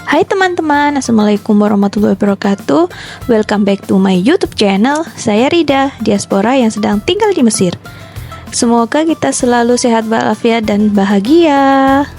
Hai teman-teman, Assalamualaikum warahmatullahi wabarakatuh. Welcome back to my YouTube channel. Saya Rida, diaspora yang sedang tinggal di Mesir. Semoga kita selalu sehat walafiat dan bahagia.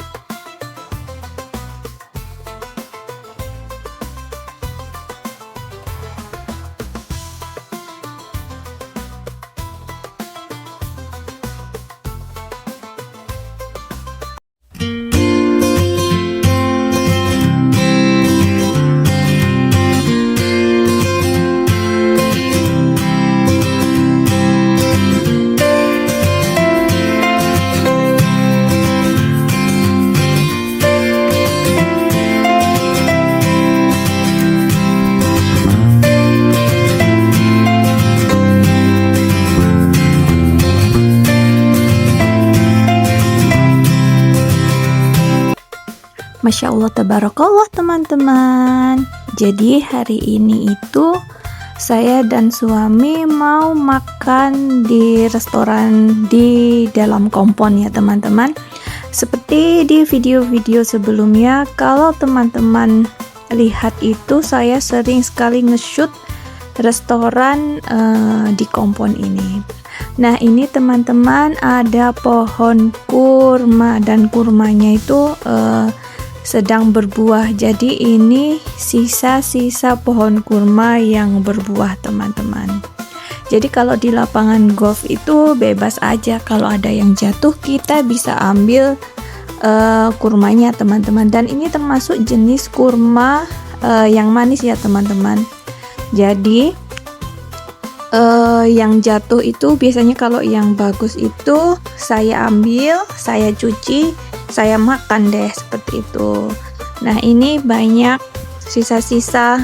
Masya Allah, tabarakallah teman-teman. Jadi hari ini itu saya dan suami mau makan di restoran di dalam kompon ya teman-teman. Seperti di video-video sebelumnya, kalau teman-teman lihat itu saya sering sekali nge-shoot restoran di kompon ini. Nah ini teman-teman ada pohon kurma dan kurmanya itu sedang berbuah. Jadi ini sisa-sisa pohon kurma yang berbuah teman-teman. Jadi kalau di lapangan golf itu bebas aja, kalau ada yang jatuh kita bisa ambil kurmanya teman-teman. Dan ini termasuk jenis kurma yang manis ya teman-teman. Jadi yang jatuh itu biasanya kalau yang bagus itu saya ambil, saya cuci, saya makan deh seperti itu. Nah ini banyak sisa-sisa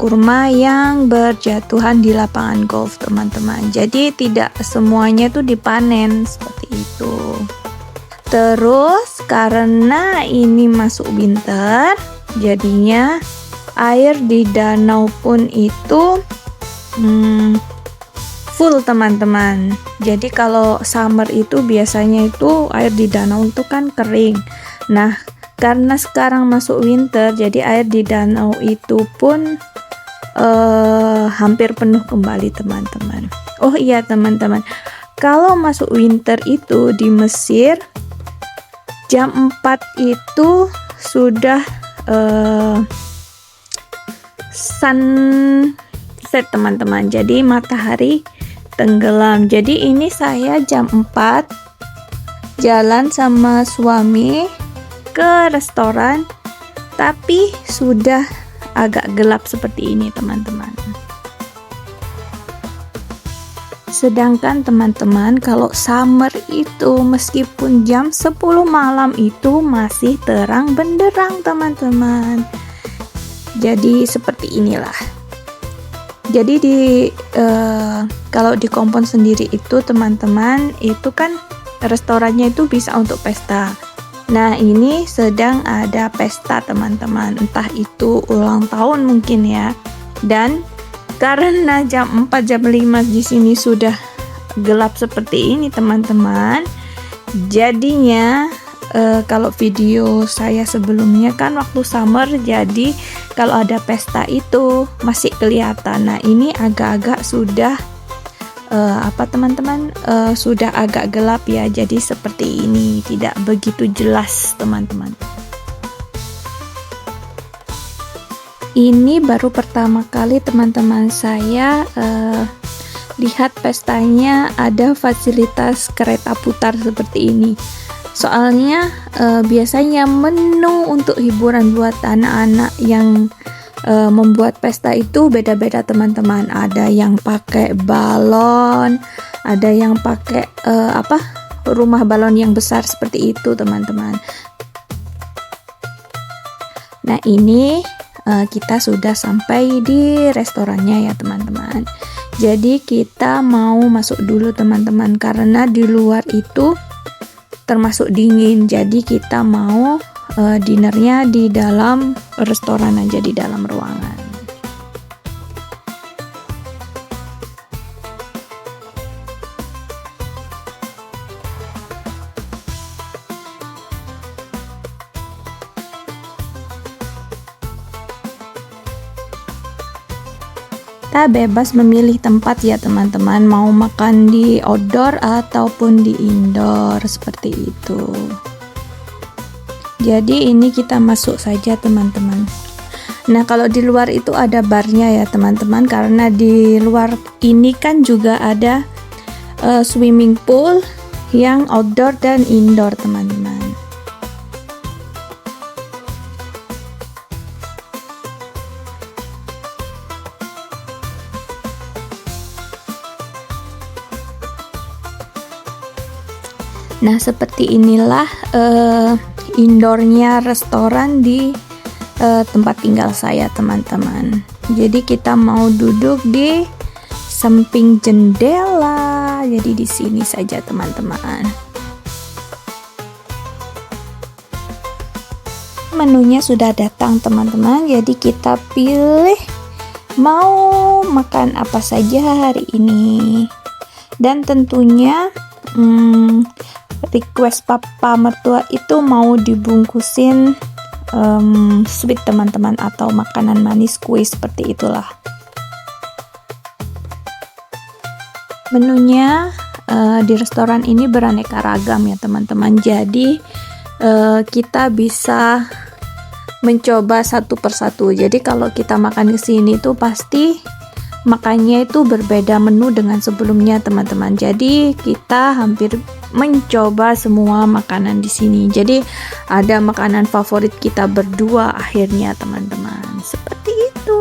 kurma yang berjatuhan di lapangan golf teman-teman. Jadi tidak semuanya itu dipanen seperti itu. Terus karena ini masuk winter, jadinya air di danau pun itu full teman-teman. Jadi kalau summer itu biasanya itu air di danau itu kan kering. Nah karena sekarang masuk winter, jadi air di danau itu pun hampir penuh kembali teman-teman. Oh iya teman-teman, kalau masuk winter itu di Mesir jam 4 itu sudah sunset teman-teman. Jadi matahari tenggelam. Jadi ini saya jam 4 jalan sama suami ke restoran, tapi sudah agak gelap seperti ini teman-teman. Sedangkan teman-teman kalau summer itu meskipun jam 10 malam itu masih terang benderang teman-teman. Jadi seperti inilah. Jadi kalau di kompon sendiri itu teman-teman itu kan restorannya itu bisa untuk pesta. Nah ini sedang ada pesta teman-teman, entah itu ulang tahun mungkin ya. Dan karena jam 4 jam 5 di sini sudah gelap seperti ini teman-teman, jadinya kalau video saya sebelumnya kan waktu summer, jadi kalau ada pesta itu masih kelihatan. Nah ini agak-agak sudah teman-teman sudah agak gelap ya, jadi seperti ini tidak begitu jelas teman-teman. Ini baru pertama kali teman-teman saya lihat pestanya ada fasilitas kereta putar seperti ini. Soalnya biasanya menu untuk hiburan buat anak-anak yang membuat pesta itu beda-beda teman-teman. Ada yang pakai balon, ada yang pakai rumah balon yang besar seperti itu teman-teman. Nah ini kita sudah sampai di restorannya ya teman-teman. Jadi kita mau masuk dulu teman-teman, karena di luar itu termasuk dingin, jadi kita mau dinernya di dalam restoran aja, di dalam ruangan. kita bebas memilih tempat ya teman-teman, mau makan di outdoor ataupun di indoor seperti itu. Jadi ini kita masuk saja teman-teman. Nah kalau di luar itu ada barnya ya teman-teman, karena di luar ini kan juga ada swimming pool yang outdoor dan indoor teman-teman. Nah seperti inilah indoornya restoran di tempat tinggal saya teman-teman. Jadi kita mau duduk di samping jendela, jadi di sini saja teman-teman. Menunya sudah datang teman-teman, jadi kita pilih mau makan apa saja hari ini. Dan tentunya request papa mertua itu mau dibungkusin sweet teman-teman, atau makanan manis, kue seperti itulah. Menunya di restoran ini beraneka ragam ya teman-teman, jadi kita bisa mencoba satu persatu. Jadi kalau kita makan ke sini tuh pasti makannya itu berbeda menu dengan sebelumnya teman-teman. Jadi kita hampir mencoba semua makanan di sini. Jadi ada makanan favorit kita berdua akhirnya teman-teman. Seperti itu.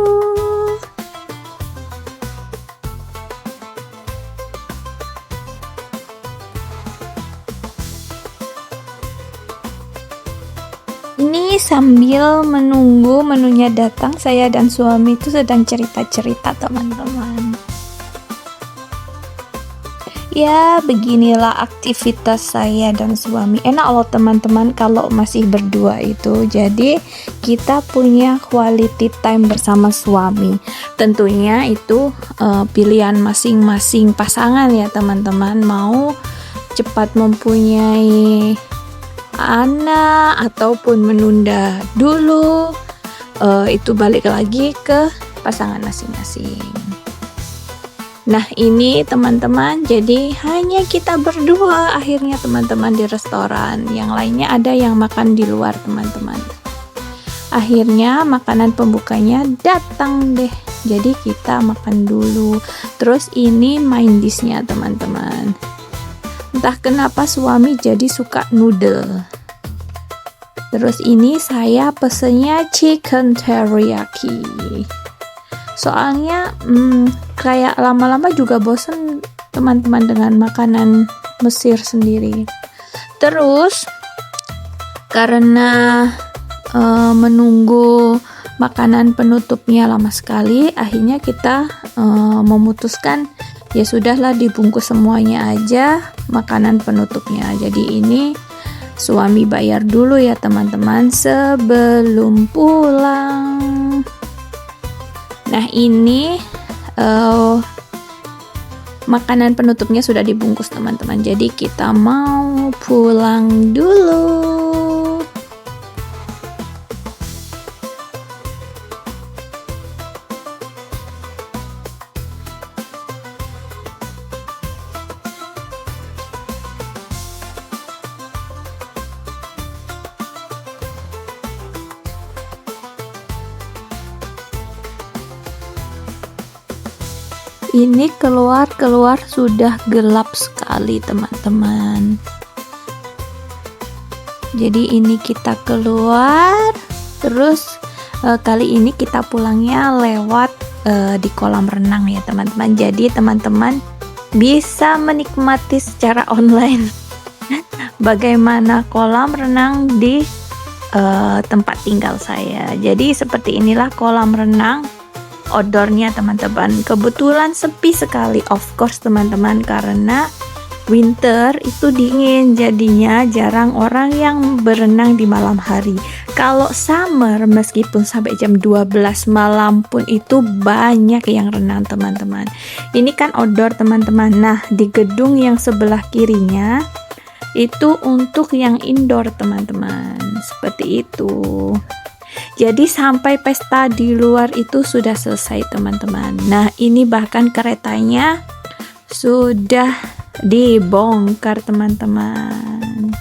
Ini sambil menunggu menunya datang, saya dan suami itu sedang cerita-cerita teman-teman. Ya beginilah aktivitas saya dan suami. Enak loh teman-teman kalau masih berdua itu. Jadi kita punya quality time bersama suami. Tentunya itu pilihan masing-masing pasangan ya teman-teman. Mau cepat mempunyai anak ataupun menunda dulu, itu balik lagi ke pasangan masing-masing. Nah ini teman-teman, jadi hanya kita berdua akhirnya teman-teman di restoran. Yang lainnya ada yang makan di luar teman-teman. Akhirnya makanan pembukanya datang deh, jadi kita makan dulu. Terus ini main dishnya teman-teman. Entah kenapa suami jadi suka noodle. Terus ini saya pesennya chicken teriyaki. Soalnya kayak lama-lama juga bosen teman-teman dengan makanan Mesir sendiri. Terus karena menunggu makanan penutupnya lama sekali, akhirnya kita memutuskan ya sudahlah dibungkus semuanya aja makanan penutupnya. Jadi ini suami bayar dulu ya teman-teman sebelum pulang. Nah ini makanan penutupnya sudah dibungkus teman-teman, jadi kita mau pulang dulu. Ini keluar sudah gelap sekali teman-teman. Jadi ini kita keluar, terus kali ini kita pulangnya lewat di kolam renang ya teman-teman. Jadi teman-teman bisa menikmati secara online bagaimana kolam renang di tempat tinggal saya. Jadi seperti inilah kolam renang outdoornya teman-teman. Kebetulan sepi sekali, of course teman-teman, karena winter itu dingin, jadinya jarang orang yang berenang di malam hari. Kalau summer meskipun sampai jam 12 malam pun itu banyak yang renang teman-teman. Ini kan outdoor teman-teman. Nah di gedung yang sebelah kirinya itu untuk yang indoor teman-teman, seperti itu. Jadi sampai pesta di luar itu sudah selesai teman-teman. Nah ini bahkan keretanya sudah dibongkar teman-teman.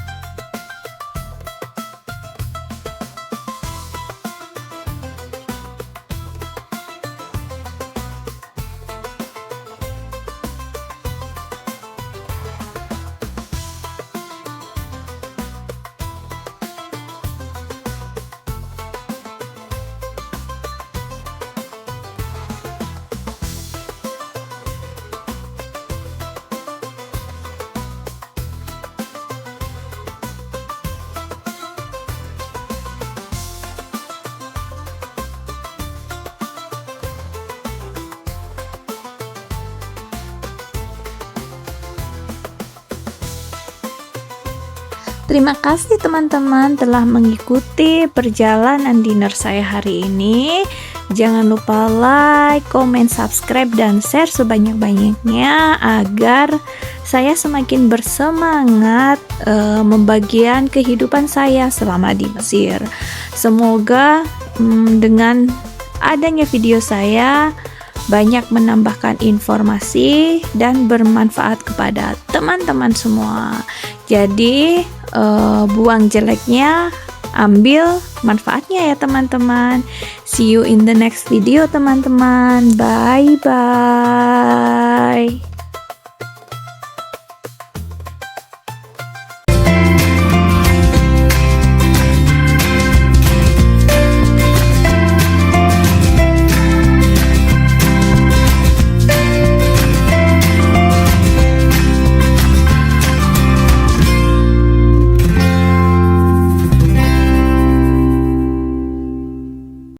Terima kasih teman-teman telah mengikuti perjalanan dinner saya hari ini. Jangan lupa like, comment, subscribe, dan share sebanyak-banyaknya agar saya semakin bersemangat membagikan kehidupan saya selama di Mesir. Semoga dengan adanya video saya banyak menambahkan informasi dan bermanfaat kepada teman-teman semua. Jadi buang jeleknya, ambil manfaatnya ya teman-teman. See you in the next video teman-teman. Bye bye.